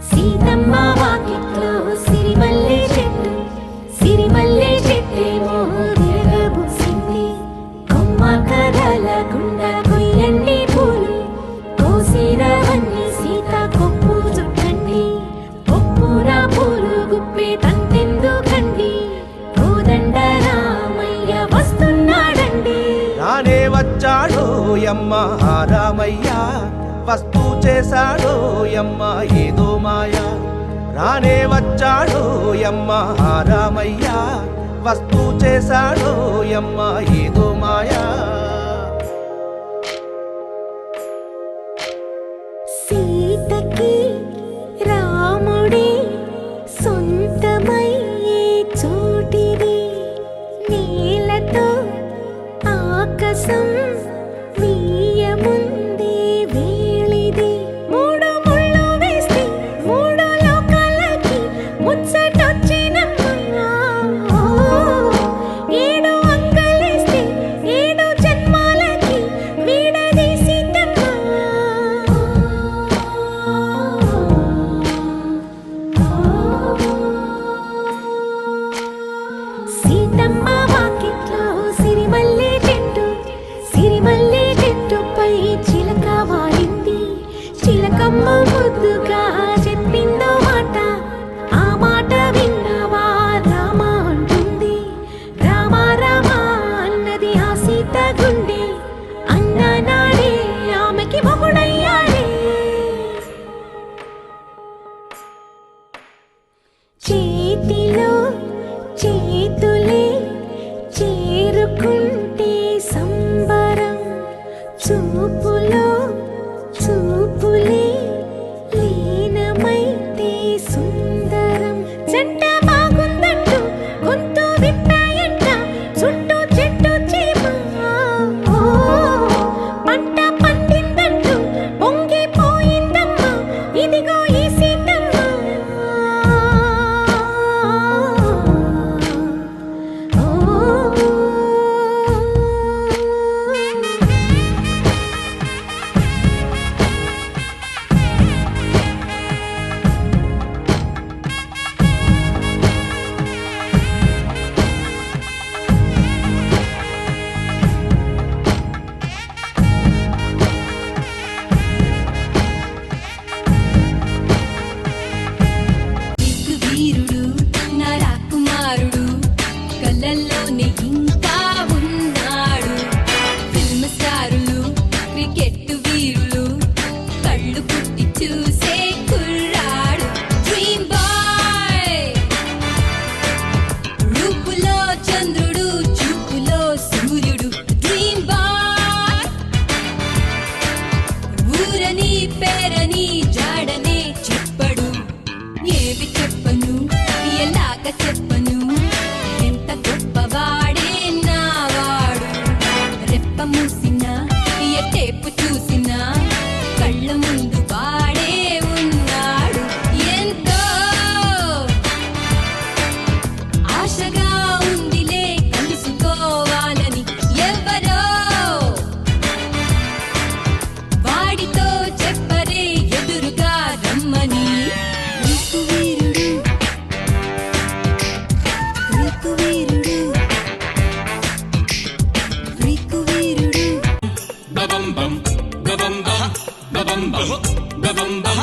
సీతమ్మ వాకిట్లో సిరిమల్లె చెట్టు, సిరిమల్లె చెట్టేమో విరగబూసింది. కొమ్మ కదలకుండా కొయ్యండి పూలు, కోసిరవన్నీ సీత కొప్పు చుట్టండి. కొప్పున పూలు గుప్పే తంతెందుకండి, కోదండ రామయ్య వస్తున్నాడండి. రానే వచ్చాడో యమ్మ రామయ్య, వస్తూ చేశాడో యమ్మ ఏదో మాయా. రానే వచ్చాడో యమ్మ రామయ్య, వస్తూ చేశాడో యమ్మ ఏదో మాయా. సీతకి రాముడే సొంతమయ్యే చోటిది, నేలతో ఆకాశం వీయముందే వేళిది. మూడు ముళ్ళు వేస్తే మూడు లోకాలకి ముచ్చటొచ్చినమ్మా. ఏడు అంగలేస్తే ఏడు జన్మాలకి వీడదీసిద్దమ్మా. సీతమ్మ వాకిట్లో సిరిమల్లె చెట్టు, సిరిమల్లె చెట్టుపై చిలక వాలింది. చిలకమ్మ ముద్దుగా చెప్పిందో మాట, ఆ మాట విన్నవా రామ అంటుంది. రామ రామ అన్నది ఆ సీత గుండె, అన్ననాడే ఆమెకి మొగుడయ్యాడే. చేతిలో చేతులే చేరుకుంటే సంబరం, చూపులో చూపులే లీనమైతే సుందరం. జంట బాగుందంటూ గొంతు విప్పాయంట చుట్టూ చెట్టు చీమ. పంట పండిందంటూ పొంగిపోయిందమ్మా, ఇదిగో ఈ సీతమ్మ. వీరుడు నా రాకుమారుడు, కళ్ళల్లోనే ఇంకా ఉన్నాడు. ఫిల్మ్ స్టారులు క్రికెట్ వీరులు, కళ్ళు పుట్టి చూసే కుర్రాడు. డ్రీమ్ బాయ్ రూపులో చంద్రుడు, చూపులో సూర్యుడు. డ్రీమ్ బాయ్ ఊరని పేరని జాడనే చెప్పడు. ఏవి చెప్పను ఎలాగ చెప్పను, ఎంత గొప్పవాడే నావాడు. రెప్ప మూసినా ఎటేపు చూసినా కళ్ళ ముందు వాడే ఉన్నాడు. ఎంతో ఆశగా ఉందిలే కలుసుకోవాలని, ఎవరో వాడితో చెప్పరే ఎదురుగా రమ్మని. రీకువీరుడు రీకువీరుడు రీకువీరుడు. Babam bam, babam bam, babam bam, babam bam,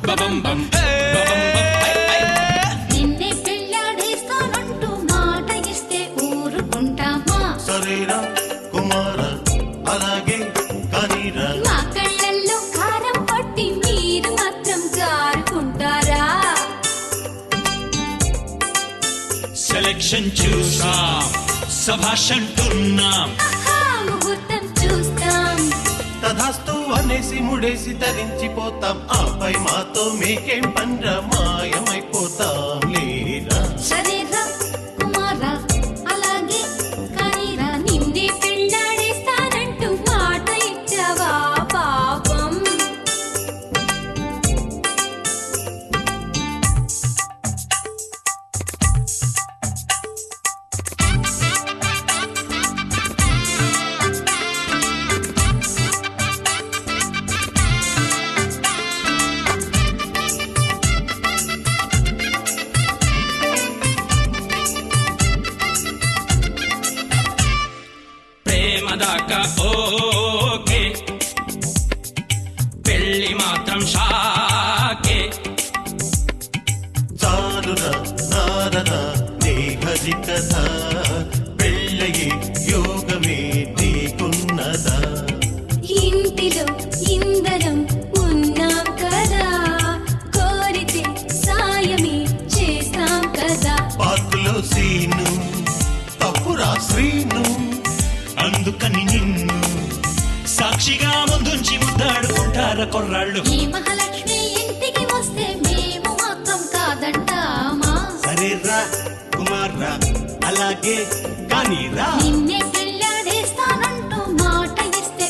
babam bam, babam bam. నిన్నే పెళ్ళాడేస్తానంటూ మాట ఇస్తే ఊరుకుంటామా? సరేరా కుమార అలాగే కానీరా. మా కళ్ళల్లో కారం పట్టి మీరు మాత్రం జారుకుంటారా? సెలక్షన్ చూసాం, సభాషంటున్నాం. ఆహా, ముహూర్తం చూస్తాం. తధాస్తు అనేసి ముడేసి తరించిపోతాం, ఆపై మాతో మీకేం పండ్ర మాయమైపోతాం లేరా. సరేరా కుమారా అలాగే కానీరా, నిన్నే పెళ్ళాడేస్తానంటూ మాట ఇచ్చావా పాపం. సరికథా పెళ్ళయే యోగమే నీకున్నదా ఇంటిలో ఇందరం ఉన్నాం కదా కోరితే సాయమే చేస్తాం కదా పార్కులో సీను తప్పురా శ్రీను అందుకని నిన్ను సాక్షిగా ముందుంచి ముద్దాడుకుంటార కొర్రాళ్ళు ఈ మహాలక్ష్మి ఇంటికి వస్తే మేము మాత్రం కాదంటామా సరేరా కుమార్రా అలాగే కానీ రా నిన్నే పెళ్ళాడేస్తానంటూ మాట ఇస్తే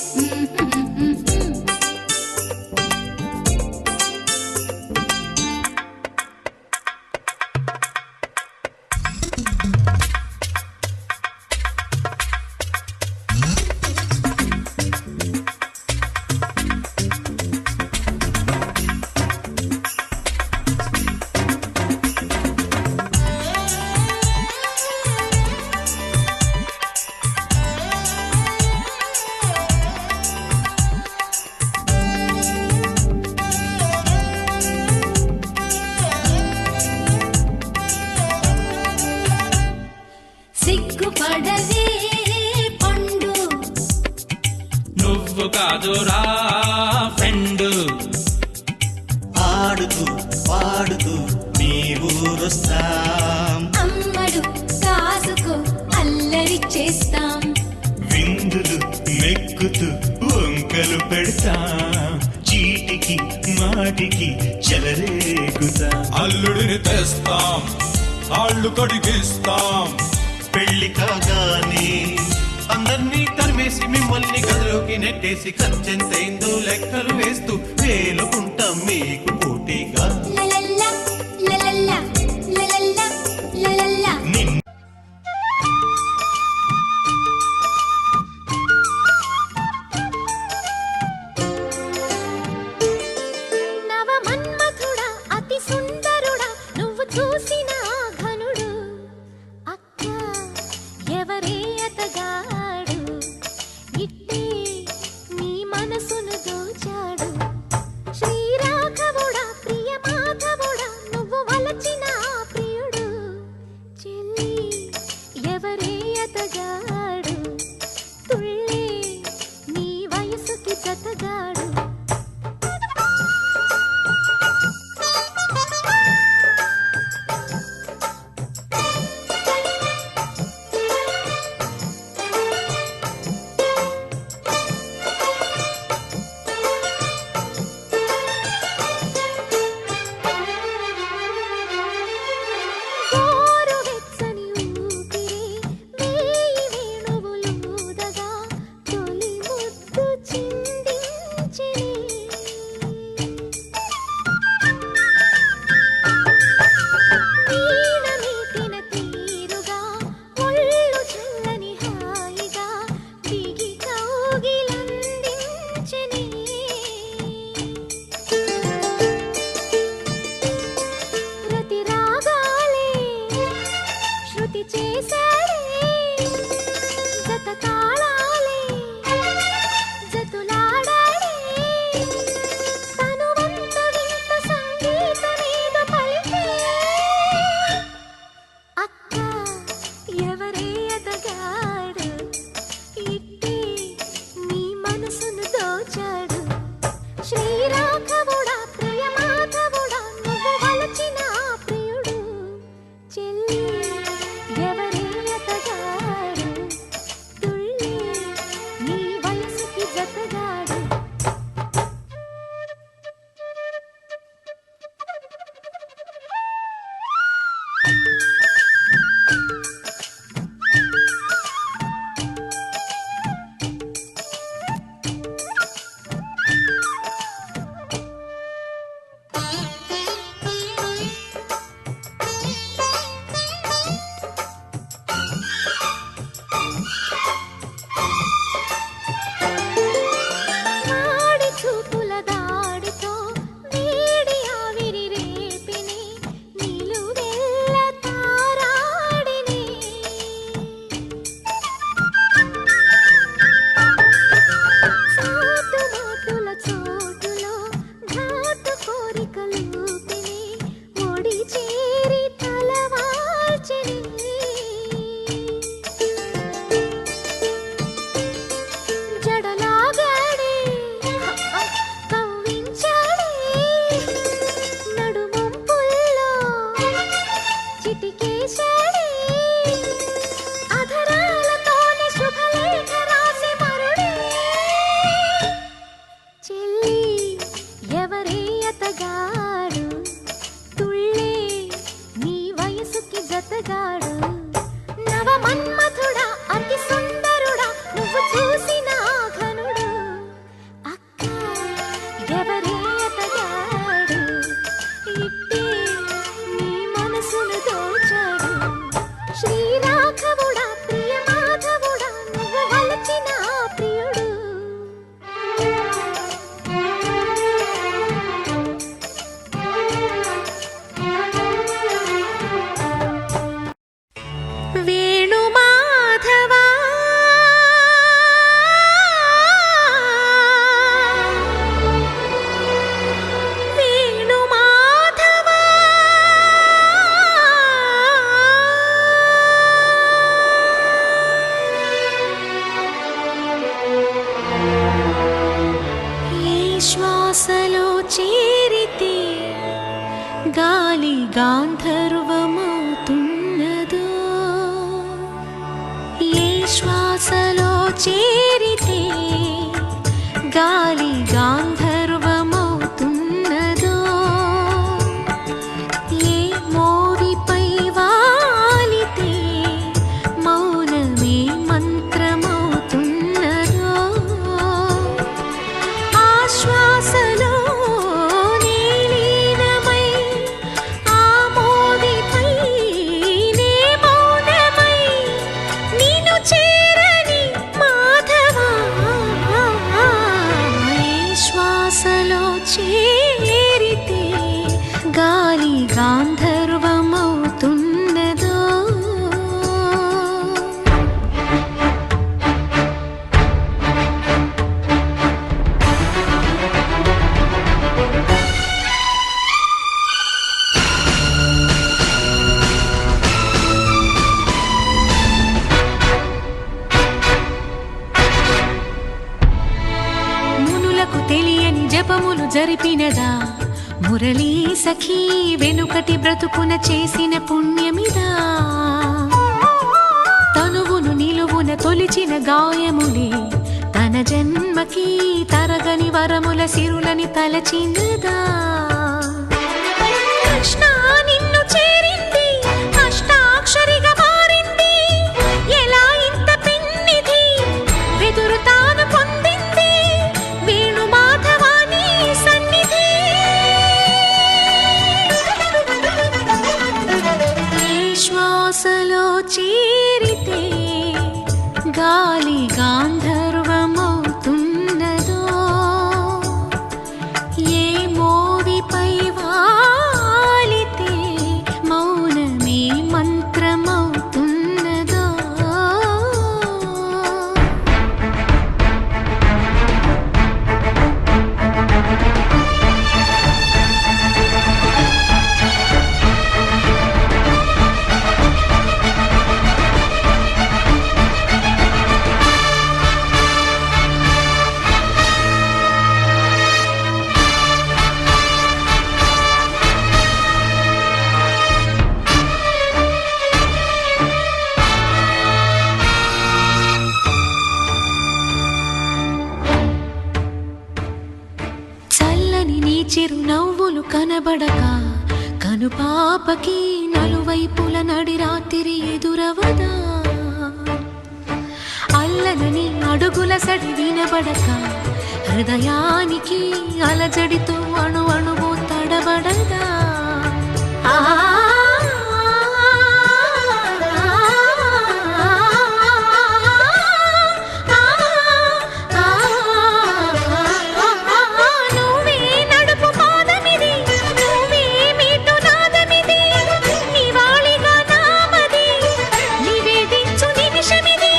సిగ్గుపడవే పండు నువ్వు కాదురా ఫ్రెండ్ ఆడుతూ పాడుతూ మీ ఊరొస్తాం అమ్మడు కాసుకో అల్లరి చేస్తాం విందులు మెక్కుతూ వంకలు పెడతాం చీటికి మాటికి చెలరేగుతాం అల్లుడిని తెస్తాం కాళ్ళు కడిగిస్తాం పెళ్లి కాగానే అందర్నీ తరిమేసి మిమ్మల్ని గదిలోకి నెట్టేసి ఖర్చెంతైందో లెక్కలు వేస్తూ వేలుకుంటాం మీకు పోటీగా లలల్లా లలల్లా లలల్లా లలల్లా నిన్ను నవ మన్మథుడా అతి సుందరుడా నువ్వు చూసిన ఆ ఘనుడు అక్క ఎవరే అతగాడు ఇట్టే నీ మనసును దోచాడు శ్రీరాఘవుడా ప్రియమా అందగాడు నవ మన్మథుడా అతి సుందరుడా నువ్వు చూసిన ఘనుడు అక్క ఎవరే అతగాడు ఇట్టే నీ మనసును దోచాడు శ్రీరాఘవుడా ప్రియ మాధవుడా నువ్వు వలచిన ప్రియుడు వేణు మాధవా వేణు మాధవా ఏ శ్వాసలో చేరితే గాలి గాంధర్వమవుతున్నదో ఏ శ్వాసలో చేరితే గాలి గాంధర్వమవుతున్నదో ఏ మోవిపై వాలితే మౌనమే మంత్రమవుతున్నదో ఆ శ్వాసలో నీలీనమై ఆ మోవిపై నే మౌనమై నిన్ను చేరని మాధవా ఏ శ్వాసలో చేరితే గాలి గాంధర్వమవుతున్నదో మునులకు తెలియని జపములు జరిపినదా మురళీ సఖీ వెనుకటి బ్రతుకున చేసిన పుణ్యమిదా తనువును నిలువున తొలిచిన గాయములే తన జన్మకి తరగని వరముల సిరులని తలచినదా కృష్ణ నిన్ను చేరింది అష్టాక్షరిగా మారింది ఎలా ఇంత పెన్నిధి వెదురు తాను పొందింది వేణు మాధవాని సన్నిధి ఏ శ్వాసలో చేరితే గాలి గాంధర్వమవుతున్నదో ఏ మోవిపై వాలితే మౌనమే మంత్రమవుతున్నదో చల్లని నీ చిరునవ్వులు కనబడక కనుపాపకి నలువైపుల నడి రాత్రి ఎదురవదా అల్లనని అడుగుల సడి వినబడక హృదయానికి అలజడితో అణు అణువు తడబడదా ఆ నువ్వే నడుపు పాదమిది నువ్వే మీటు నాదమిది నివాళిగా నామది నివేదించు నిమిషమిది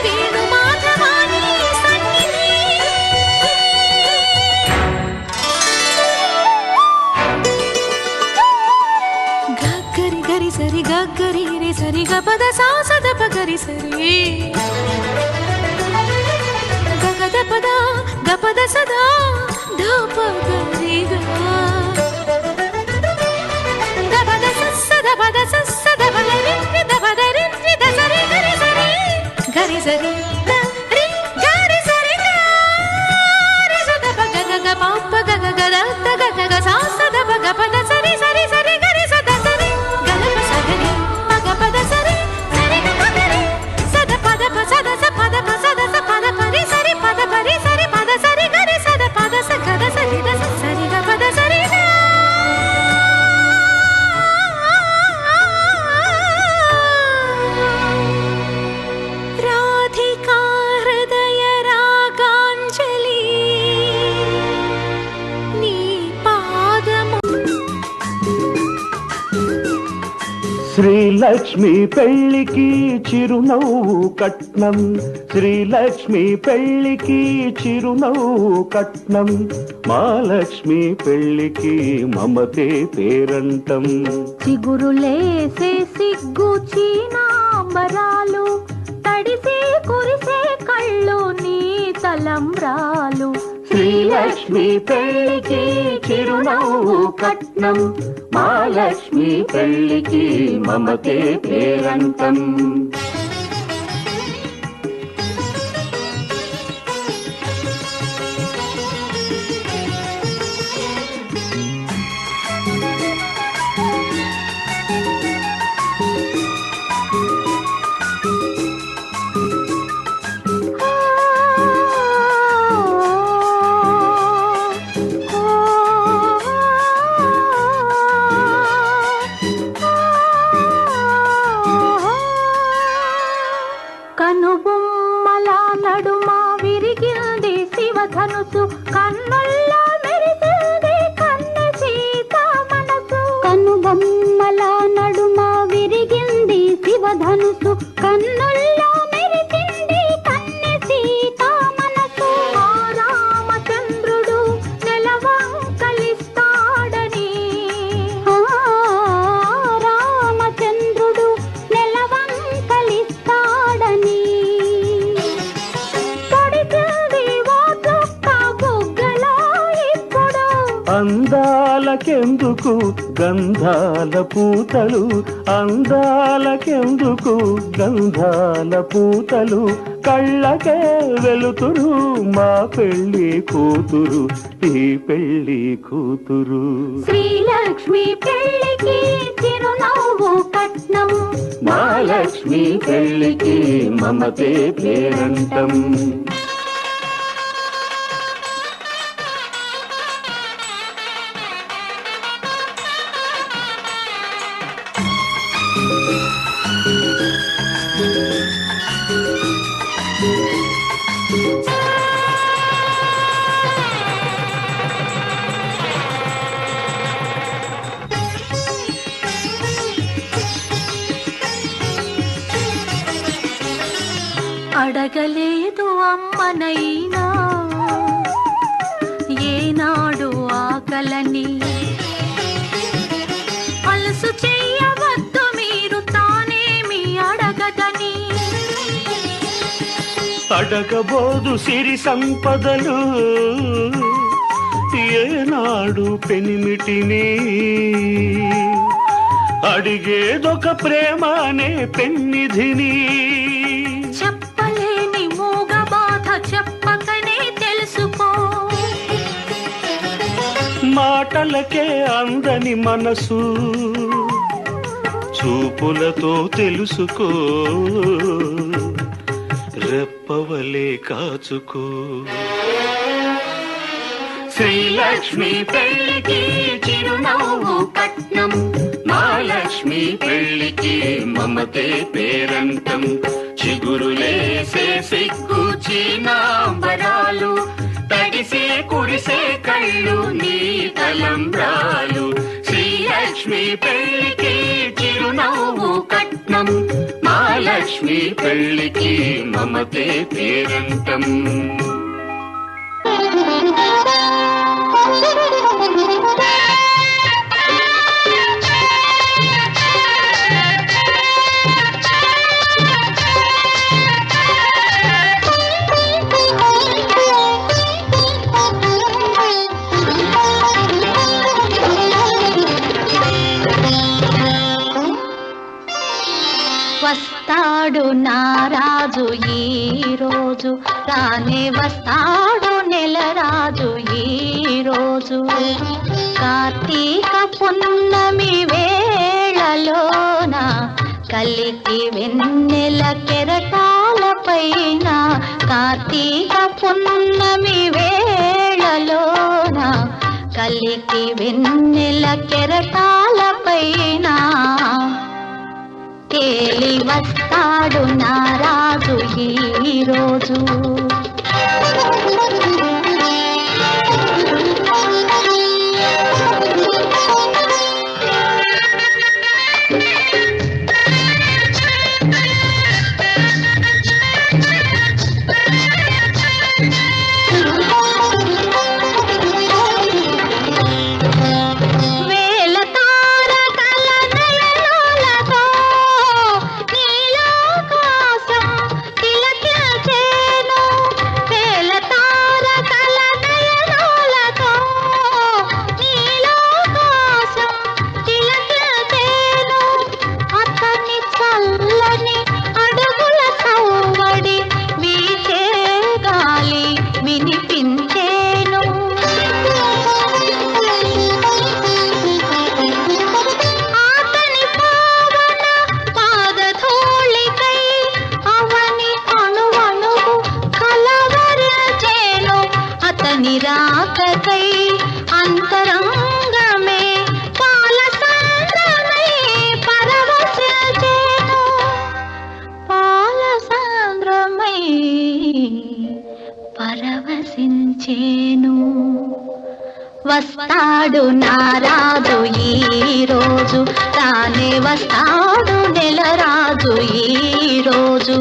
వేణు మాధవాని సన్నిధి గగ్గరి గరి సరి గగ్గరి రే సరి గపద సాసద పగరి సరి గగద పద గపద సదా ధప గరిగా దపద సస్సద పద సస్సద పద రి దపద రి దసరి గరి సరి గరి సరి రి గరి సరి గరి సద పగ గగ పాప గగ గద గగ గగ సాసద పగ పద సరి సరి సరి గరి సద సరి గగ సగరి పగ శ్రీలక్ష్మి పెళ్ళికి చిరునవ్వు కట్నం, శ్రీలక్ష్మి పెళ్ళికి చిరునవ్వు కట్నం, మహాలక్ష్మి పెళ్ళికి మమతే పేరంటం. చిగురులేసే సిగ్గు చీనాంబరాలు, తడిసే కురిసే కళ్ళు నీ తలంబ్రాలు. శ్రీలక్ష్మి పెళ్ళికి చిరునవ్వు కట్నం, మహాలక్ష్మి పెళ్ళికి మమతే పేరంటం. కనుబొమ్మల నడుమ విరిగింది శివధనుసు, కన్నుల్లో మెరిసింది కన్నె సీత మనసు. కనుబొమ్మల నడుమ విరిగింది శివధనుసు, కన్నుల్లో మెరిసింది కన్నె సీత మనసు. ఆ రామచంద్రుడు నెలవంకలిస్తాడని, ఆ రామచంద్రుడు నెలవంకలిస్తాడని, పడిచింది ఓ చుక్క బుగ్గలో ఇప్పుడు. అందాలకెందుకు గంధాల పూతలు, అందాలకెందుకు గంధాల పూతలు, కళ్ళకే వెలుతురు మా పెళ్ళి కూతురు, ఈ పెళ్ళి కూతురు. శ్రీలక్ష్మి పెళ్ళికి చిరునవ్వు కట్నం, మహాలక్ష్మి పెళ్ళికి మమతే పేరంటం. అడగలేదు అమ్మనైనా ఏనాడు ఆకలని, అలసు చెయ్యవద్దు మీరు తానేమి అడగదని. అడగబోదు సిరి సంపదలు ఏనాడు పెనిమిటిని, అడిగేదొక ప్రేమ అనే పెన్నిధిని. చెప్పలేని మూగ బాధ చెప్పకనే తెలుసుకో, మాటలకే అందని మనసు చూపులతో తెలుసుకో, రెప్పవలే కాచుకో. శ్రీలక్ష్మి పెళ్ళికి చిరునవ్వు కట్నం, మహాలక్ష్మి పెళ్ళికి మమతే పేరంటం. చిగురులేసే సిగ్గు చీనాంబరాలు, తడిసే కురిసే కళ్ళు నీ తలంబ్రాలు. శ్రీలక్ష్మి పెళ్ళికి చిరునవ్వు కట్నం, మహాలక్ష్మి పెళ్ళికి మమతే పేరంటం. వస్తాడు నారాజు ఈ రోజు, రానే వస్తాడు నెలరాజు ఈ రోజు. కార్తీక పున్నమి వేళలోన కలికి వెన్నెల కెరటాలపైన, కార్తీక పున్నమి వేళలోన కలికి వెన్నెల కెరటాలపైన, తేలి వస్తాడు నారాజు ఈ రోజు. వస్తాడు నారాజు ఈ రోజు, తానే వస్తాడు నెలరాజు ఈ రోజు.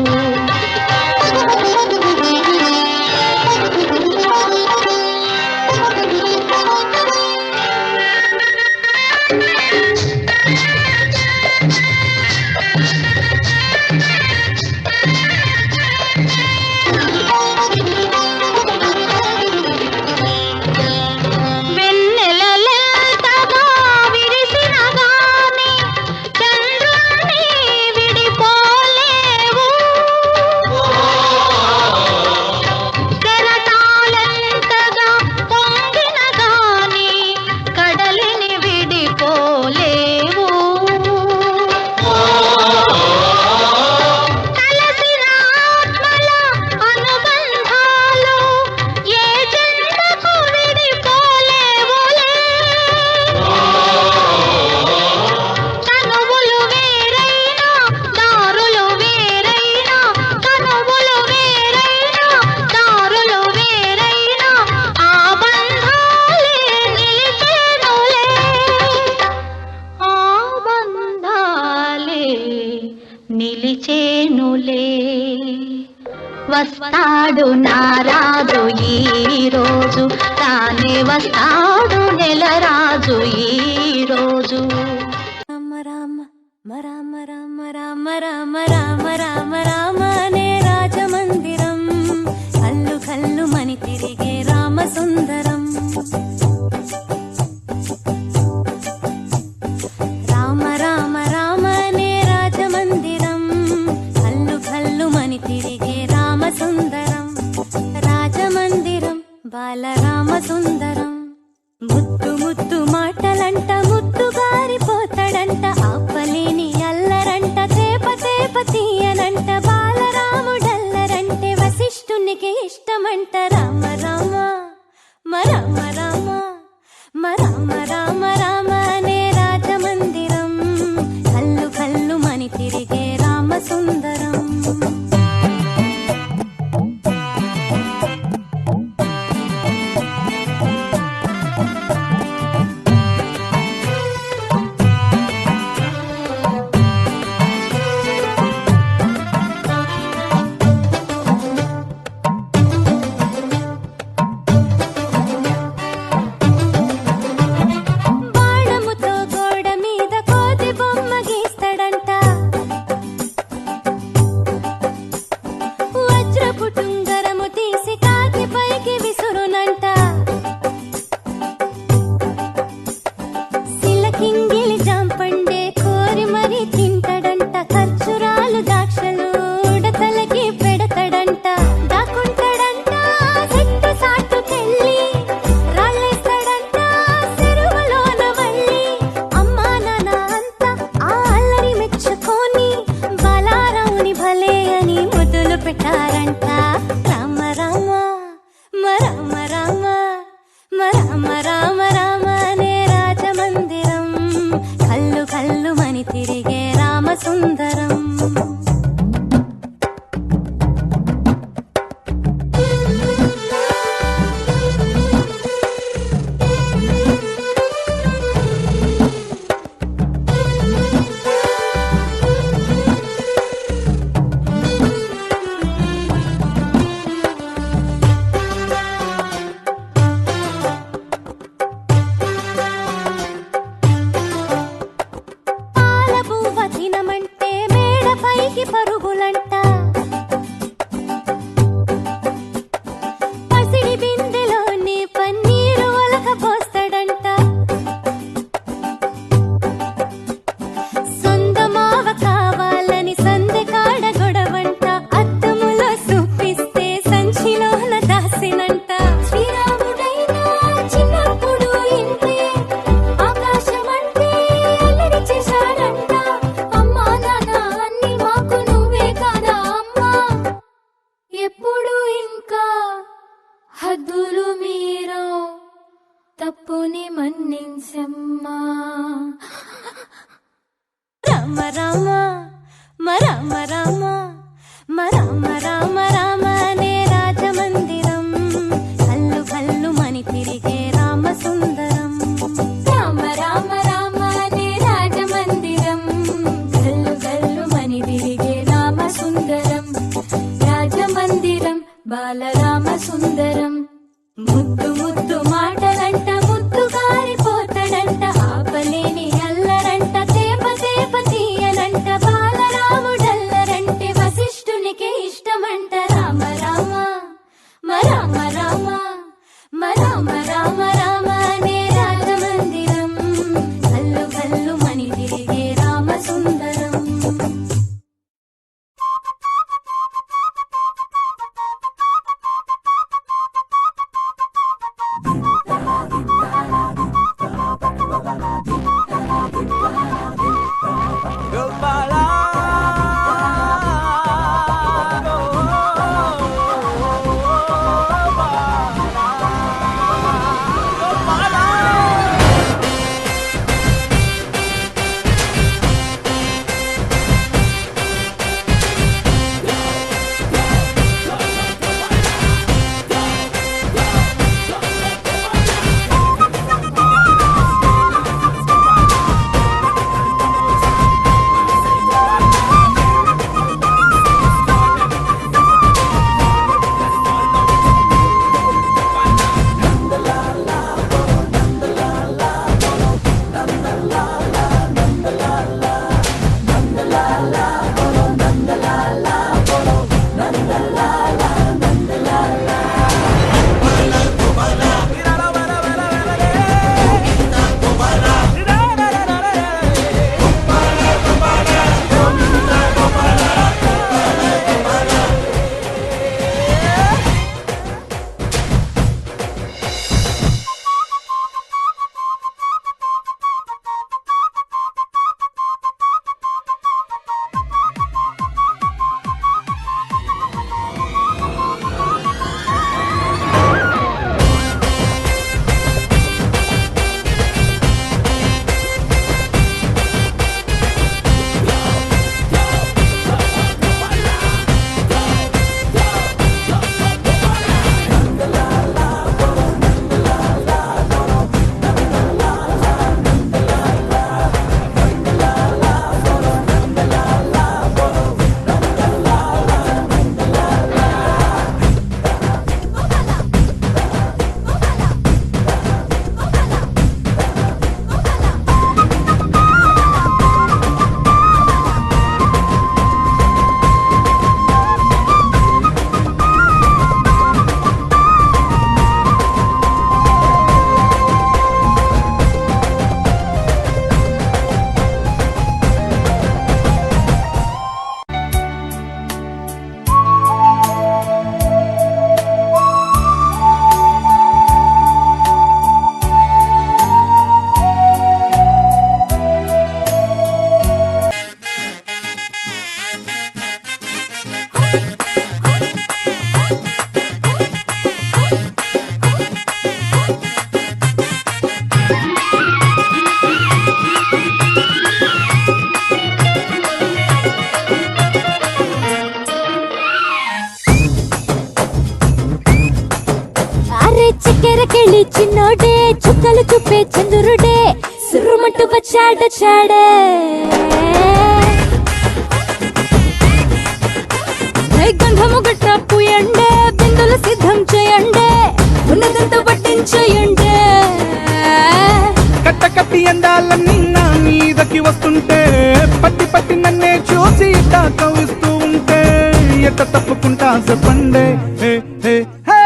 వస్తాడు నారాజు ఈ రోజు, తానే వస్తాడు నెలరాజు ఈ రోజు. రామ రామ రామ రామ రామ రామ రామ రామ రామ నే రాజమందిరం, కల్లు కల్లు మని తిరిగే రామ సుందరం. రామ రామ రామ నే రాజమందిరం, కల్లు కల్లు మని తిరిగే రామ సుందరం. రాజమందిరం బాలరామ సుందరం. ముద్దు ముద్దు మాటలంట, ముద్దు గారిపోతాడంట, ఆపలేని అల్లరంట, తేప తేప తీయనంట, బాలరాముడల్లరంటే వశిష్ఠునికి ఇష్టమంట. రామ రామ రామ రామ రామ రామ రామ నే రాజమందిరం, కల్లు కల్లు మని తిరిగే రామ సుందరం. తప్పుని మన్నించమ్మా. రామ రామ రామ రామ రామ రామ రామ నే రాజమందిరం, కల్లు కల్లు మని తిరిగే రామ సుందరం. మణి తిరిగే రామ సుందరం చక్కెరకెళ్ళి చిన్నోడే చుక్కలు చూపే చంద్రుడే సుర్రుమంటూ వచ్చాడే గంధము గట్ట పూయండే బిందులు సిద్ధం చేయండే ఉన్నదంతా పట్టించేయండే కట్ట కట్టి అందాలన్నీ నా మీదకి వస్తుంటే పట్టి పట్టి నన్నే చూసి కవిస్తూ ఉంటే ఎట్ట తప్పుకుంటా చెప్పండే హే హే హే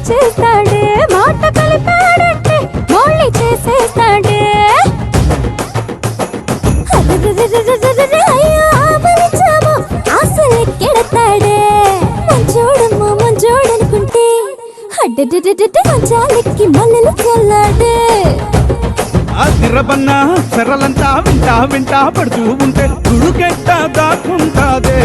చేస్తాడే మాట కలిపాడంటే మళ్ళీ చేసేస్తాడే అయ్యో ఆపలించాము ఆశలెక్కెడతాడే మంచోడమ్మా మంచోడనుకుంటే అడ్డెడ్డెడ్డెడ్డె మంచాలెక్కి మల్లెలు చల్లాడే ఆ తిరబన్నా చెరలంతా వింటా వింటా పడుతూ ఉంటే గుడుకెట్ట దాక్కుంటాదే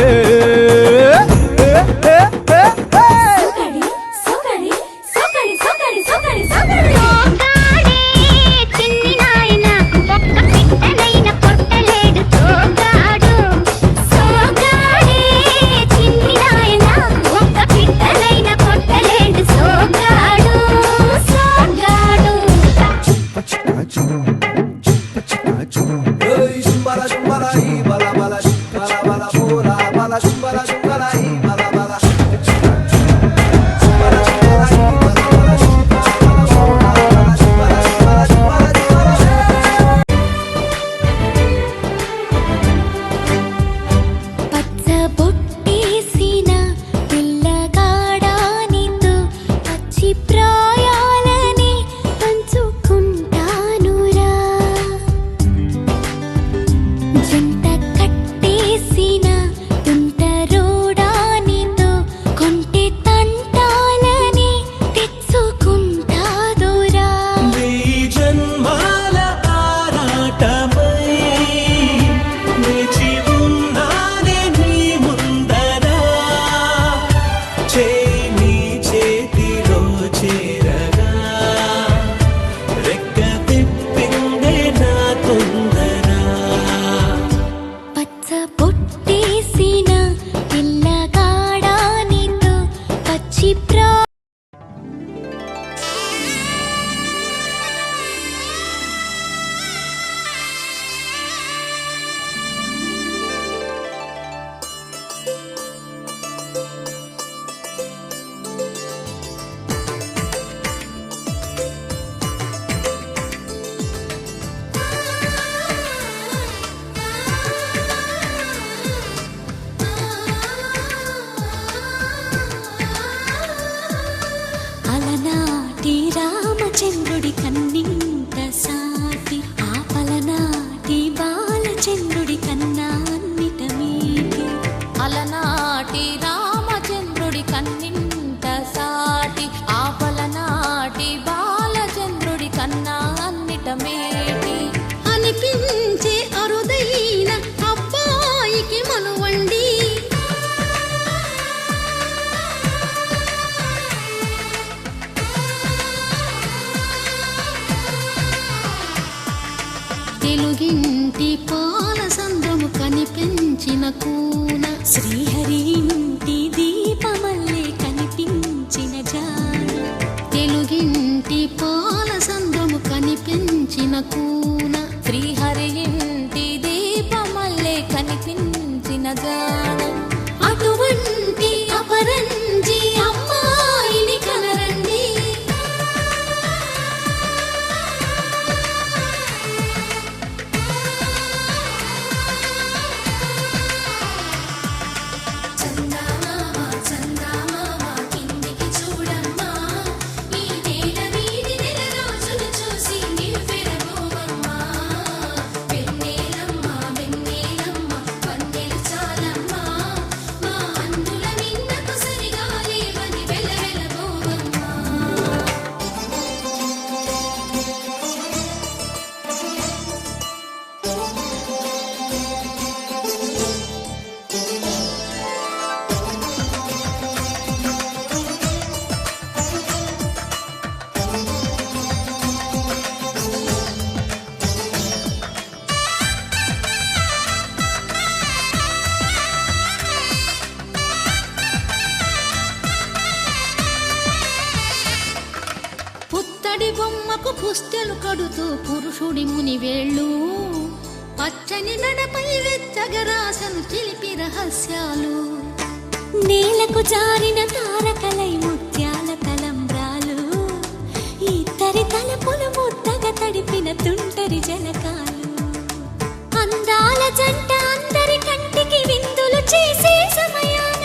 చంద్రుడి కన్నింత సాటి ఆపలనాటి బాలచంద్రుడి కన్నా అన్నిట మీటి అలనాటి రామచంద్రుడి కన్నింత సాటి ఆపలనాటి బాలచంద్రుడి కన్నా అన్నిట మేటి అనిపించే అరుదైన అబ్బాయికి మనువండి తెలుగింటి పాల సంద్రము కనిపించిన కూన శ్రీహరి ఇంటి దీపమల్లే కనిపించిన జాన తెలుగింటి పాల సంద్రము కనిపించిన కూన శ్రీహరి ఇంటి దీపమల్లే కనిపించిన జాన అటువంటి అపరంజి అమ్మాయిని కనరండి పుత్తడి బొమ్మకు పుస్తెలు కడుతూ పురుషుడి ముని వేళ్ళు పచ్చని నడపై వెచ్చగరాసను చిలిపి రహస్యాలు నేలకు జారిన తారకలై ముత్యాల తలంబ్రాలు ఇద్దరి తలపులు ముద్దగా తడిపిన తుంటరి జలకాలు అందాల జంట అందరి కంటికి విందులు చేసే సమయాన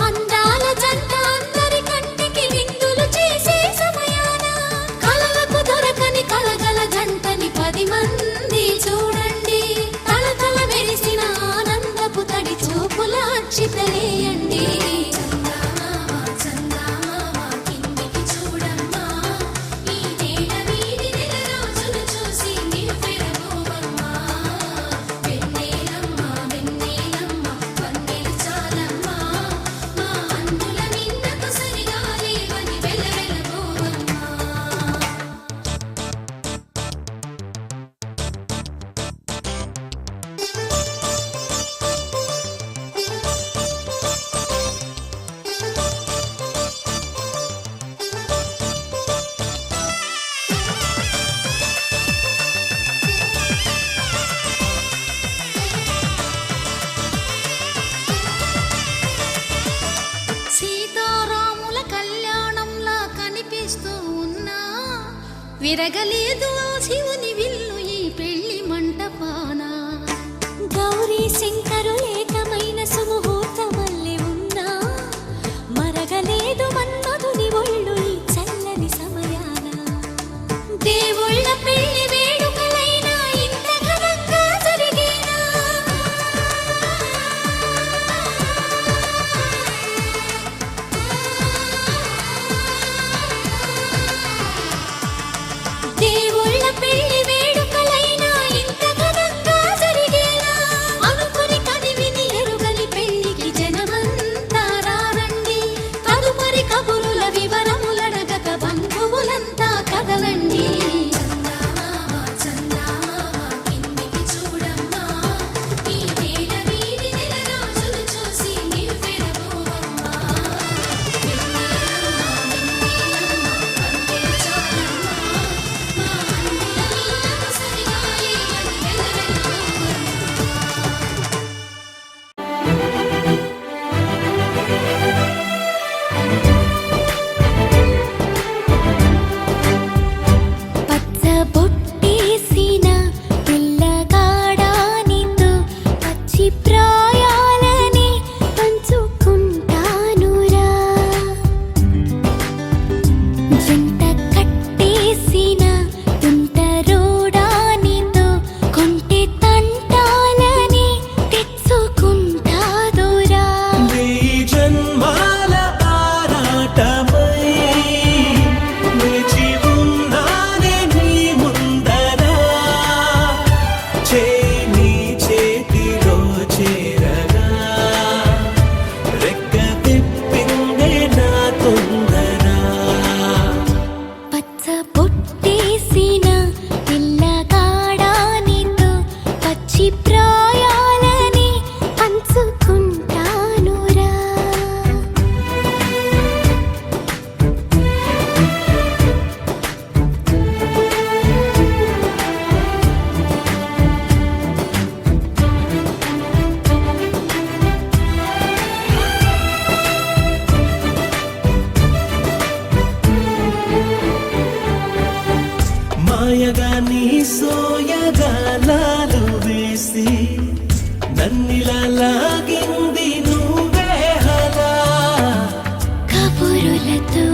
అందాల జంట అందరి కంటికి విందులు చేసే సమయాన కలలకు దొరకని కలగల జంటని 10 మంది చూడండి తలతల మెరిసిన ఆనందపు తడి చూపుల అక్షితలేయండి విరగలేదు ఆ శివుని విల్లు ఈ పెళ్లి మంటపాన. గౌరీ శంకరు ఏకమైన సుముహూర్తమల్లి ఉన్నా మరగలేదు మన్మధుని ఒళ్ళు ఈ చల్లని సమయాన. దేవుళ్ళ పెళ్లి వేడుకలైనా ఇంత ఘనంగా జరిగేనా? దేవుళ్ళ పెళ్లి వేడుకలైనా ఇంత ఘనంగా జరిగేనా? అనుకుని కనివిని ఎరుగని పెళ్లికి జనమంతా రారండి. తదుపరి కబురుల వివరములడగక బంధువులంతా కదలండి. చందమామ చందమామ కిందికి చూడమ్మా, ఈ వేళ వీడి నెల రోజులు చూసి నివ్వెరపోవమ్మా. వెన్నెలమ్మ వెన్నెలమ్మ పందిరి చాలమ్మా, మా అన్నల నీళ్ళకు సరిగాలి అది వెలవెలపోవమ్మా. పచ్చ బొట్టేసిన పిల్లగాడానితో పచ్చి ప్రాయాలని పంచుకుంటానురా. జంట కట్టేసిన తుంటరోడానితో కొంటె తంటాలని తెచ్చుకుంటాదురా. వెయ్యి జన్మాల ఆరాటమై వేచి ఉన్నానే నీ ముందర, చేయి నీ చేతిలో చేరగా రెక్క తిప్పిందే నా తొందర. పచ్చ బొట్టేసిన పిల్లగాడానితో పచ్చి ప్రాయాలని పంచుకుంటానురా. మాయగా నీ సోయగాలాలు వేసి నన్నిలా లాగింది నువ్వే హలా. కబురులతో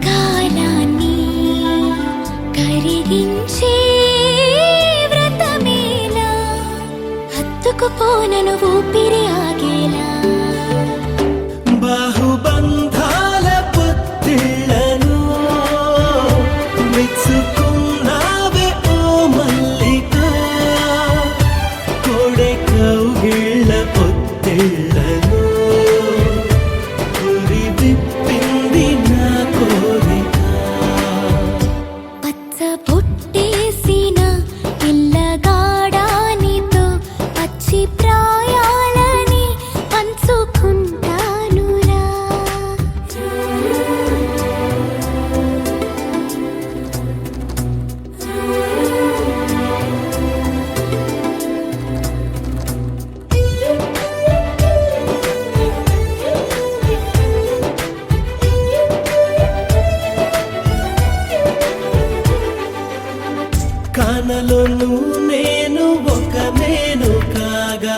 కాలాన్ని కరిగించే వ్రతమేలా, హత్తుకుపోనను ఊపిరి ఆగేలా. బాహుబంధాల పొత్తిళ్లను మెచ్చుకున్నావే ఓ మల్లిక, కోడె కౌగిళ్ళ పొత్తిళ్లను ఉరి విప్పింది నా కోరిక. పచ్చ బొట్టేసిన పిల్లగాడానితో పచ్చి ప్రాయాలని పంచుకుంటానురా. కానలోను నేను ఒక నేను కాగా,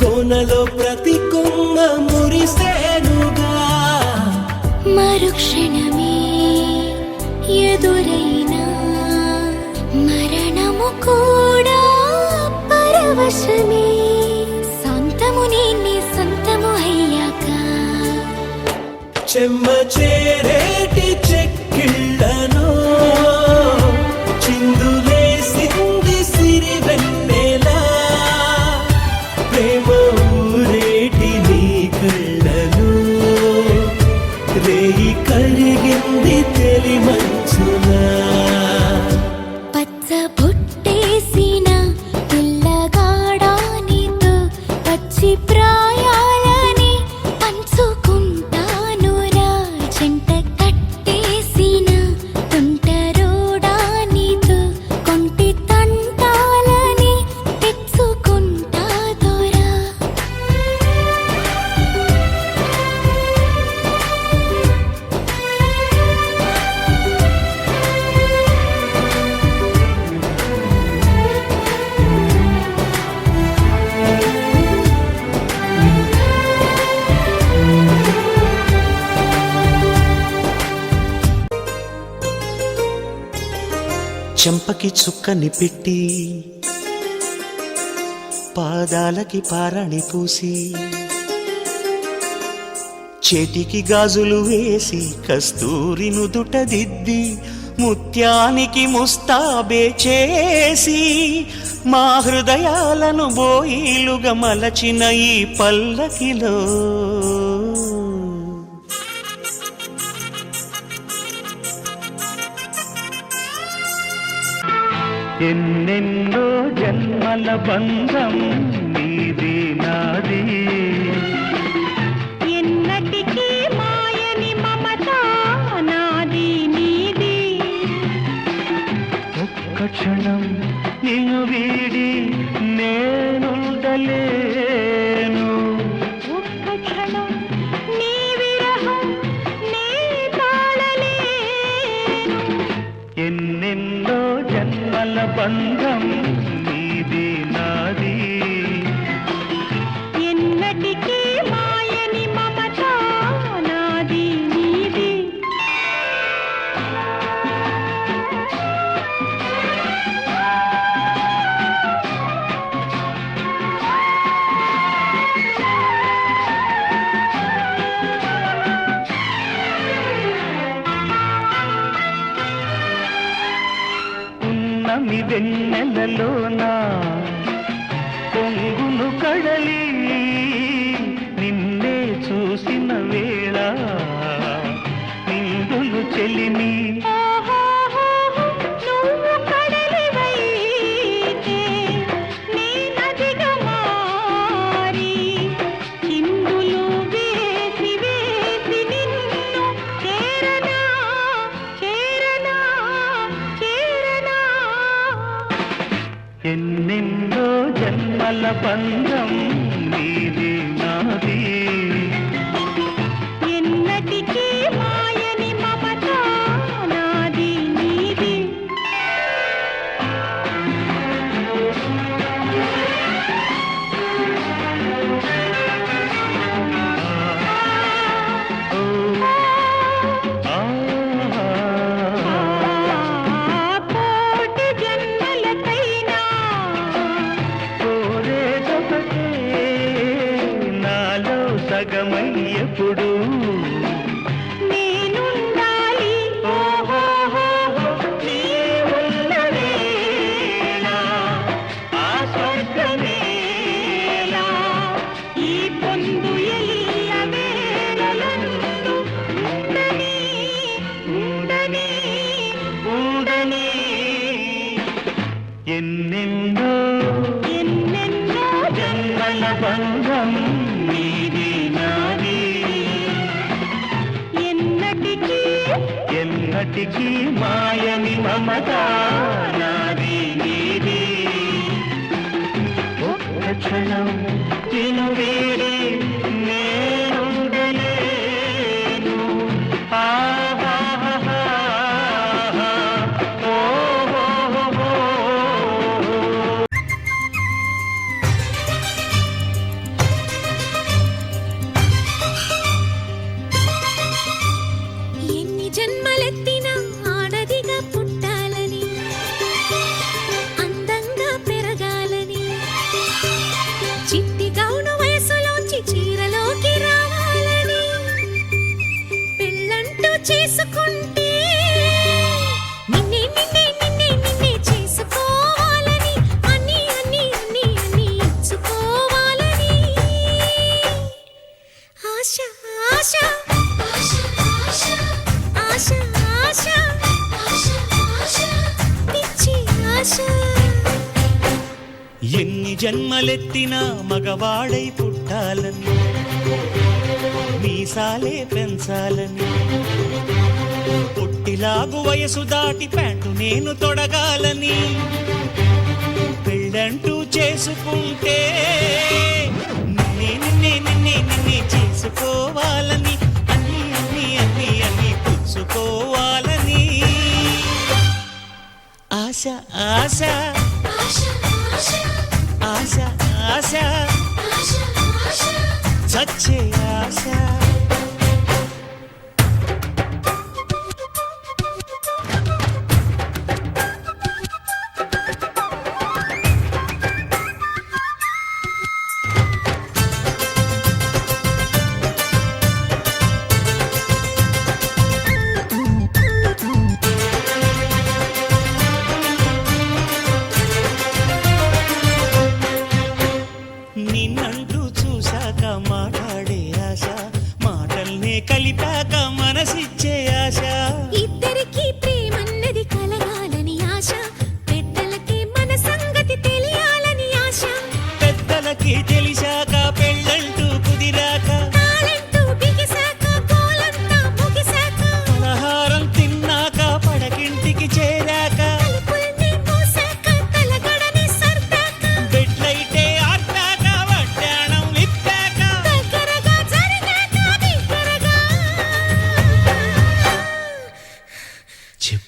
కోనలో ప్రతి కొమ్మ మురిసేనుగా. మరుక్షణమే ఎదురైనా మరణము కూడా పరవశమే. సొంతము నీ సొంతము అయ్యాక చెమ్మ చేరేటి చెక్కిళ్ళను చిందులేసింది సిరి వెన్నెలా, ప్రేమ ఊరేటి నీ కళ్ళను రేయి కరిగింది తెలి మంచులా. పచ్చ బొట్టేసిన పిల్లగాడానితో పచ్చి ప్రాయాలని పంచుకుంటానురా. జంట కట్టేసిన చెంపకి చుక్కని పెట్టి పాదాలకి పారాణి పూసి చేతికి గాజులు వేసి కస్తూరి నుదుట దిద్ది ముత్యానికి ముస్తాబే చేసి మా హృదయాలను బోయిలుగా మలచిన ఈ పల్లకిలో ఎన్నెన్నో జన్మల బంధం నీది నాది ఎన్నటికీ మాయని మమత నాది నీది ఒక్క క్షణం నిన్ను వీడి నేనుండలేను ఒక్క క్షణం నీ విరహం నే తాళలేను ఎన్నెన్నో జన్మల బంధం నీది నాది ఎన్నటికీ మాయని మమత నాది నీది ఉన్నమి వెన్నెలలోనా పొంగును కడలి నిన్నే చూసిన వేళ నిందులు చెలిమి నువ్వు కడలివైతే నే నదిగా మారి చిందులు వేసి వేసి నిన్ను చేరనా చేరనా చేరనా ఎన్నెన్నో జన్మల బంధం నీది నాది ఎన్నటికీ మాయని మమత నాది నీది ఆ కోటి జన్మలకైనా కోరేదొకటే నాలో సగమై ఎప్పుడు నేనుండాలి నీ ఉన్న వేళ ఆ స్వర్గమేలా ఈ పొందు ఎల్ల వేళలందు ఉండని ఉండని ఉండని ఎన్నెన్నో ఎన్నెన్నో జన్మల బంధం నీది నాది ఎన్నటికీ ఎన్నటికీ మాయని మమత నాది నీది ఒక్క క్షణం నిన్ను వీడి నేనుండలేను ఆహాహాహా. ఓహోహోహో. ఎన్ని జన్మలెత్తినా ఆడదిగా పుట్టాలని అందంగా పెరగాలని చిట్టి గౌను వయసులోంచి చీరలోకి రావాలని పెళ్ళంటూ చేసుకుంటే నిన్నే నిన్నే నిన్నే నిన్నే చేసుకోవాలని అన్ని అన్ని అన్ని అన్ని ఇచ్చుకోవాలని ఆశ ఆశ ఆశ ఆశ ఆశ పిచ్చి ఆశ ఎన్ని జన్మలెత్తినా మగవాడై పుట్టాలని మీసాలే పెంచాలని పొట్టిలాగు వయసు దాటి ప్యాంటు నేను తొడగాలని పెళ్ళంటూ చేసుకుంటే నిన్నే నిన్నే నిన్నే నిన్నే చేసుకోవాలని అన్ని అన్ని అన్ని అన్ని పుచ్చుకోవాలని ఆశ ఆశ ఆశ ఆశ సచ్చే ఆశ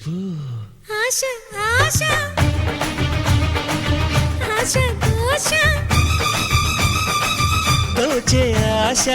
చెప్పు. ఆశ ఆశ ఆశ దోష దోచే ఆశ.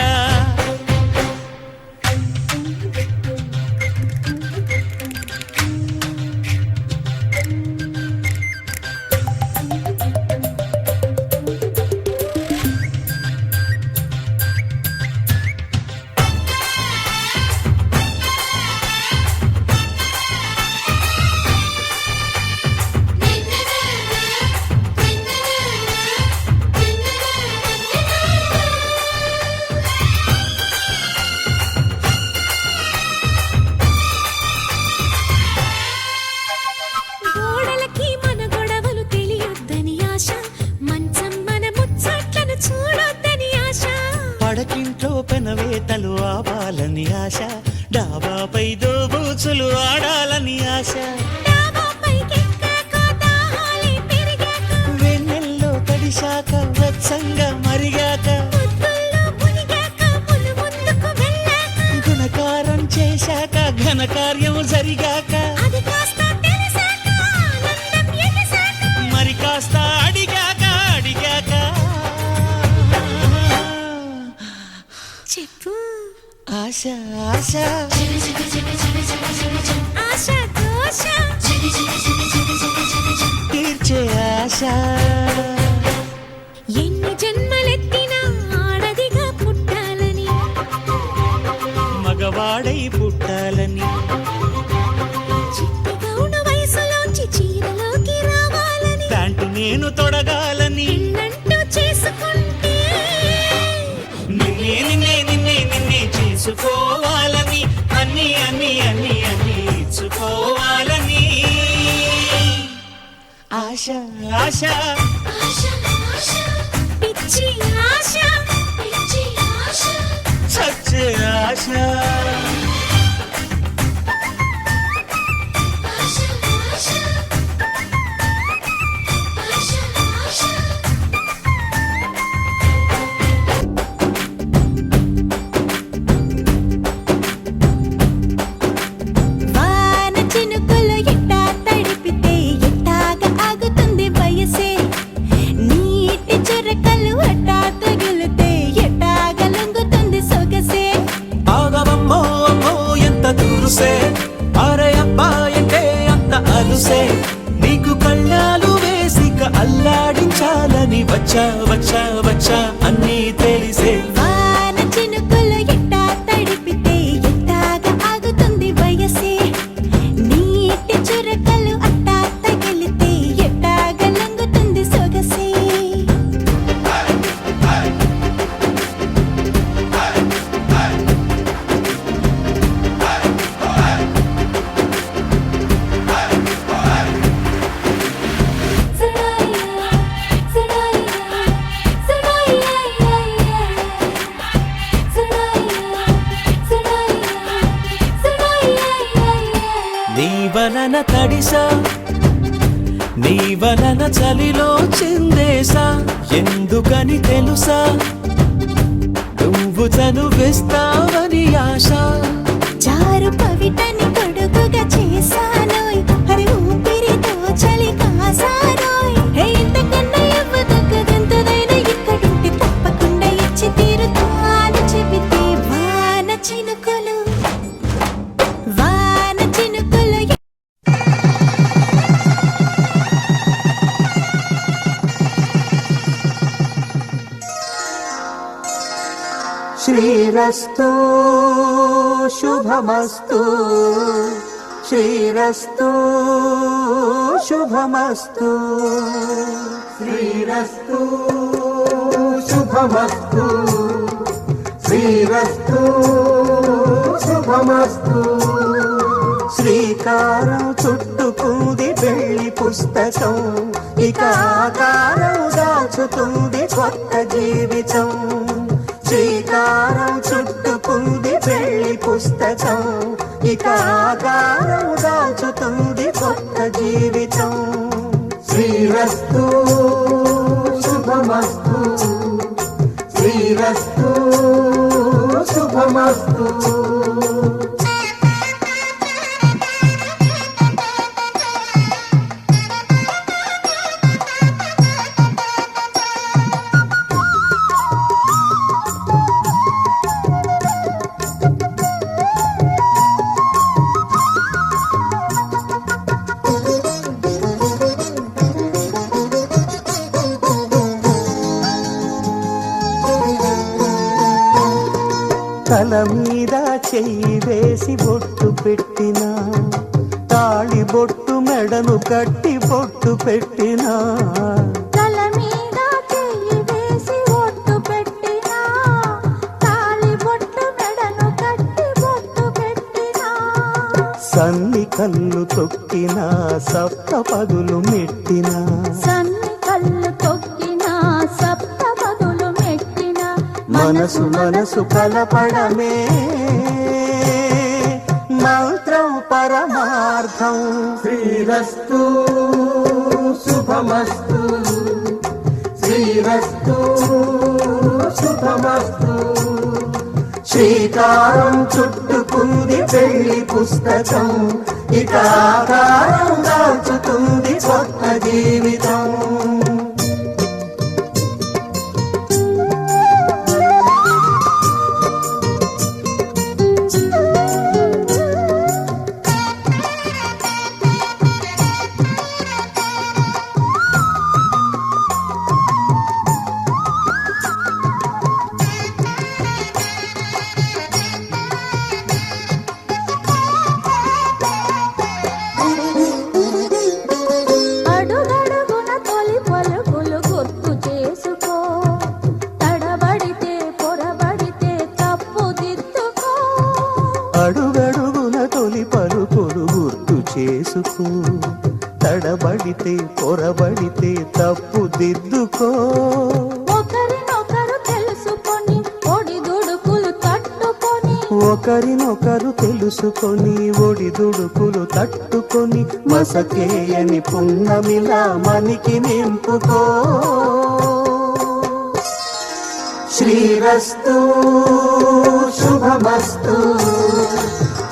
గోడలకి మన గొడవలు తెలియొద్దని ఆశ, మంచం మన ముచ్చట్లను చూడొద్దని ఆశ. పడకింట్లో పెనవేతలు ఆవాలని ఆశ, డాబాపై దోబూచులు ఆడాలని ఆశ. డాబాపైకెక్కాక దాహాలే పెరిగాక, వెన్నెల్లో తడిశాక వెచ్చంగా మరిగాక, ముద్దుల్లో మునిగాక, మును ముందుకు వెళ్ళాక, గుణకారం చేశాక ఘనకార్యం జరిగాక, అది కాస్త తెలిసాక ఆనందం ఎగసాక. మరి కాస్త అడిగాక అడిగాక. చెప్పు ఆశ ఆశ ఆశ దోష తీర్చే ఆశ. ఎన్ని జన్మలెత్తినా ఆడదిగా పుట్టాలని, మగవాడై పుట్టాలని, చిట్టి గౌన వయసులోంచి చీరలోకి రావాలని, ప్యాంటు నేను తొడగాలని, నిన్నంటూ చేసుకుంటే నిన్నే నిన్నే నిన్నే నిన్నే చేసుకోవాలని, అన్ని అన్ని అన్ని అన్ని ఇచ్చుకోవాలని. ఆశ ఆశ పిచ్చి ఆశ సచ్చే ఆశ. వాన చినుకులు ఎట్టా తడిపితే ఎట్టాగా ఆగుతుంది వయసే, నీటి చురకలు అట్టా తగిలితే ఎట్టాగా లొంగుతుంది సొగసే. ఆగవమ్మో అమ్మో ఎంత దూరుసే, అరే అబ్బాయంటే అంత అలుసే, నీకు కళ్ళాలు వేసిక అల్లాడించాలని వచ్చా వచ్చా వచ్చా అన్నీ తెలిసే. వాన చినుకులు ఎట్టా తడిపితే ఎట్టాగా ఆగుతుంది వయసే, నీటి చురకలు అట్టా తగిలితే ఎట్టాగా లొంగుతుంది సొగసే. నీ వలన తడిసా, నీ వలన చలిలో చిందేసా, ఎందుకని తెలుసా నువ్వు చనువిస్తావని ఆశ. జారు పవిటని తొడుగుగా చేశానోయ్, అరే ఊపిరితో చలి కాసానోయ్. హే ఇంతకన్నా ఇవ్వదగ్గదెంతదైనా ఇక్కడుంటే తప్పకుండా ఇచ్చి తీరుతాను చెబితే. వాన చినుకులు వాన చినుకులు శ్రీరస్తు శుభమస్తు, శ్రీరస్తు శుభమస్తు, శ్రీరస్తు శుభమస్తు, శ్రీరస్తు శుభమస్తు. శ్రీకారం చుట్టుకుంది పెళ్లి పుస్తకం, ఇక ఆకారం దాచుతుంది కొత్త జీవితం. శ్రీకారం చుట్టుకుంది పెళ్లి పుస్తకం, ఇక ఆకారం దాచుతుంది కొత్త జీవితం. శ్రీరస్తు శుభమస్తు, శ్రీరస్తు శుభమస్తు. తల మీద చెయ్యి వేసి బొట్టు పెట్టినా తాళి బొట్టు మెడను కట్టి బొట్టు పెట్టినా తల మీద చెయ్యి వేసి ఒట్టు పెట్టినా తాళి బొట్టు మెడను కట్టి బొట్టు పెట్టినా సన్ని కళ్ళు తొక్కినా సప్త పదులు మెట్టినా సన్ని కళ్ళు తొక్కినా సప్త పదులు మెట్టినా మనసు మనసు కలపడమే మంత్రం పరమార్థం శ్రీరస్తు శుభమస్తు శ్రీరస్తు శుభమస్తు శ్రీకారం చుట్టుకుంది పెళ్లి పుస్తకం ఇక ఆకారం దాల్చుతుంది కొత్త జీవితం అడుగడుగున తొలి పలుకులు గుర్తు చేసుకో తడబడితే పొరబడితే తప్పు దిద్దుకో అడుగడుగున తొలి పలుకులు గుర్తు చేసుకో తడబడితే పొరబడితే తప్పు దిద్దుకో ఒకరినొకరు తెలుసుకొని ఒడిదుడుకులు తట్టుకొని ఒకరినొకరు తెలుసుకొని ఒడిదుడుకులు తట్టుకొని మసకేయని పున్నమిలా మనికి నింపుకో శ్రీరస్తు శుభమస్తు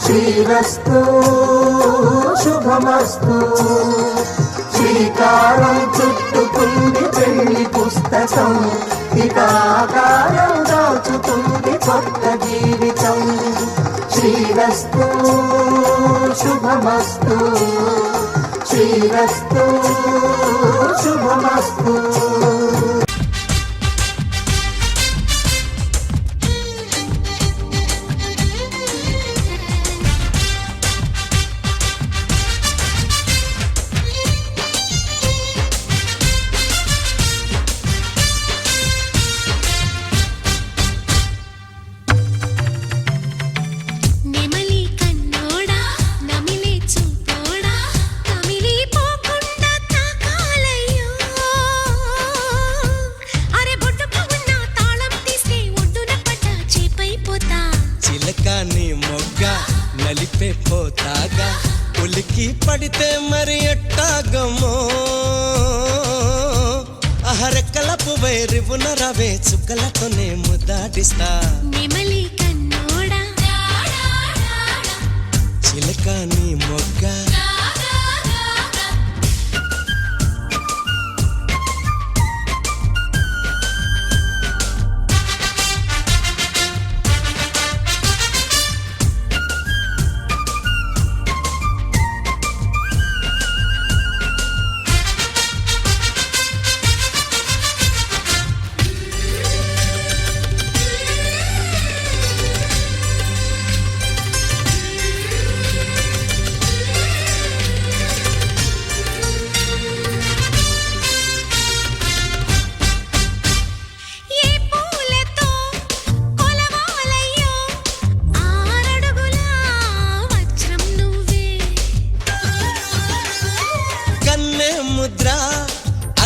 శ్రీరస్తు శుభమస్తు శ్రీకారం చుట్టుకుంది పెళ్లి పుస్తకం ఇక ఆకారం దాచుతుంది కొత్త జీవితం శ్రీరస్తు శుభమస్తు శ్రీరస్తు శుభమస్తు నెమలి కన్నోడా నమిలే చూపోడా కమిలి పోకుండా తాకాలయ్యో అరే బొట్టుకు ఉన్న తాళం తీస్తే ఒడ్డున పడ్డ చేపైపోతా చిలక నీ మొగ్గ నలిపే పోతాగా ఉలికి పడితే మరి ఎట్టాగమో అహరెక్కల పువ్వై రివున రవే చుక్కలతోనే ముద్దాడిస్తా నెమలి కన్నోడా చిలక నీ మొగ్గ ఏ పూలతో కొలవాలయ్యో ఆరడుగుల వజ్రం నువ్వే కన్నె ముద్ర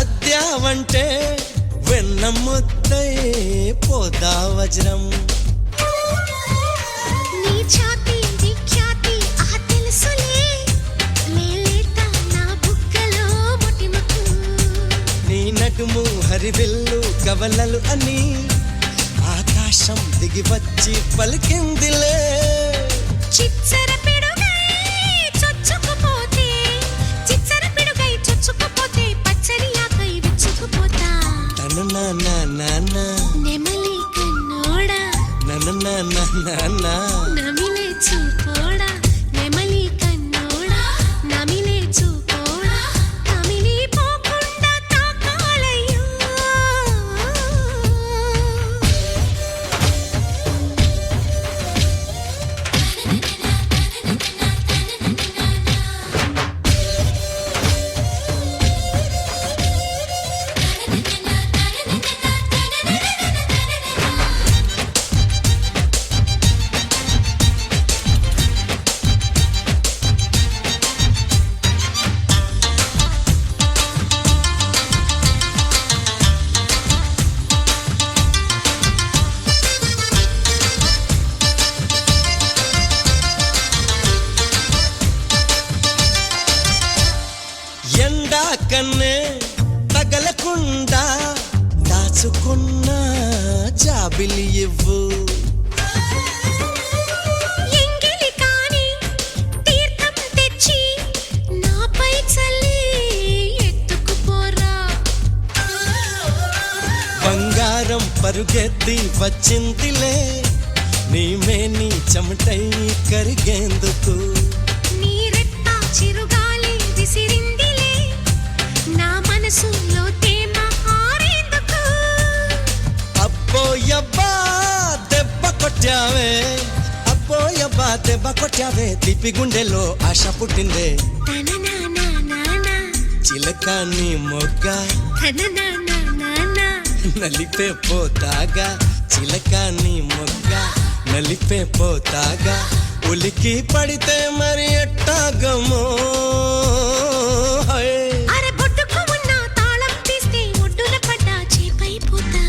అద్యావంటే వెన్న ముద్దై పోదా వజ్రం నీ ఛాతి విఖ్యాతి ఆ తెలుసులే లేలేత నా బుగ్గలో మొటిమకు నీ నడుము హరివిల్లు కవలలు అని ఆకాశం దిగి వచ్చి పలికిందిలే చిచ్చర పిడుగై చొచ్చుకుపోతే చిచ్చర పిడుగై చొచ్చుకుపోతే పచ్చని ఆకై విచ్చుకుపోతా తను నాన్న నెమలి కన్నోడా నాన్న నమిలే చూపోడా నెమలి కన్నోడా నమిలే చూపోడా కమిలి పోకుండా తాకాలయ్యో ఎండా కన్నే తగలకుండా దాచుకున్న జాబిలి ఇవ్వు. ఎంగిలి కాని తీర్థం తెచ్చి నాపై చల్లి ఎత్తుకుపోరా. బంగారం పరుగెత్తి వచ్చిందిలే నీమేని చెమటై కరిగేందుకు. నీరెత్త చిరుగాలి విసిరిందిలే నా మనసులో తేమ ఆరేందుకు. అబ్బోయబ్బా దెబ్బ కొట్టావే, అబ్బోయబ్బా దెబ్బ కొట్టావే, తిప్పి గుండెలో ఆశ పుట్టిందే. తననానానానా, చిలక నీ మొగ్గ తననానానానా, నలిపే పోతాగా, చిలక నీ మొగ్గ నలిపే పోతాగా, ఉలికి పడితే మరి ఎట్టాగమో. అరే బొట్టుకు ఉన్న తాళం తీస్తే ఒడ్డున పడ్డ చేపైపోతా.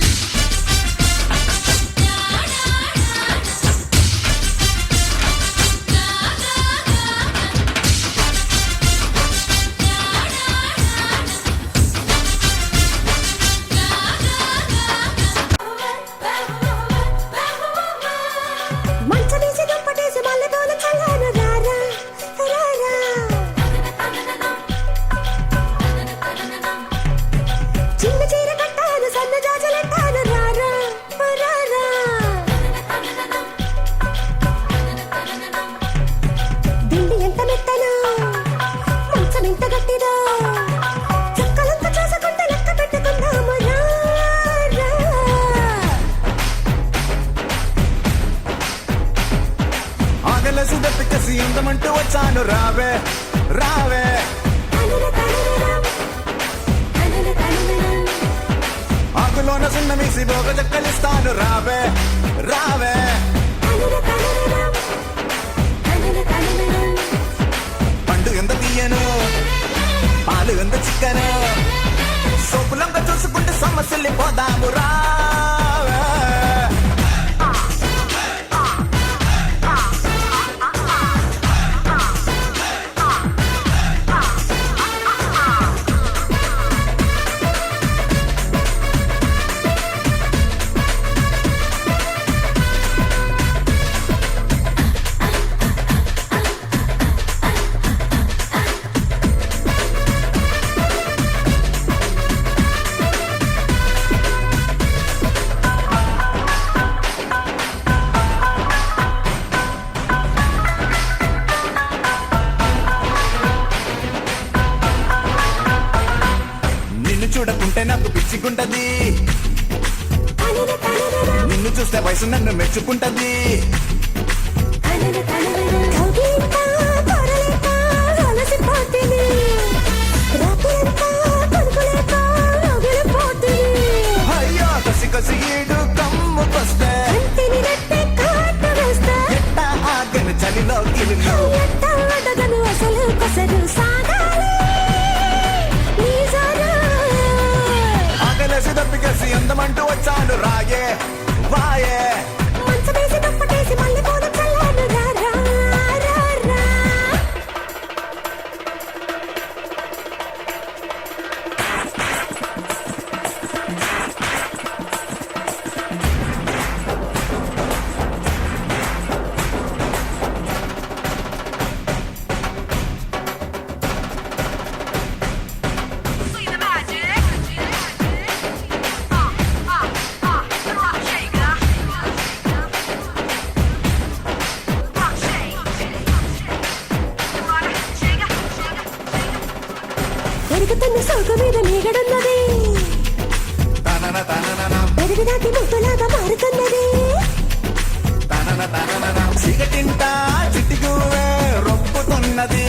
మంచమేసి దుప్పటేసి మల్లెపూల చల్లాను రారా రారా. చిన్న చీర కట్టాను సన్న జాజులెట్టాను రారా రారా. దిండి ఎంత మెత్తనా మంచం ఎంత గట్టిదా చుక్కలంతా చూసుకుంటే లెక్క పెట్టుకుందాము రారా. ఆగలసి దప్పికసి అందమంటూ వచ్చాను రావే రావే. ఆకులోన సున్నమీసి బోగ చెక్కలిస్తాను రావే రావే. పండు ఎంత తీయను పాలు ఎంత చిక్కను సోపులంగా చూసుకుంటే సమస్యలు పోదాము రావే. నిన్ను చూడకుంటే నాకు పిచ్చిగుంటది, నిన్ను చూస్తే వయసు నన్ను మెచ్చుకుంటది. అయ్యో కసి కసి ఈడు కమ్ముకొస్తే ఎట్ట ఆగను చలిలో గిలిలో. అసలు కొసరు సాగాలి ఆగలేసి దప్పికేసి అందమంటూ వచ్చాను రాయే వాయే. మంచమేసి దుప్పటేసి మల్లెపూల చల్లాను రారా రారా. పెరుగుతున్న సోకు మీద మీగడున్నది, తనన తనన పెరుగు దాటి ముట్టులాగా మారుతున్నది. తనన తనన చీకటింట చిటిగువే రొప్పుతున్నది.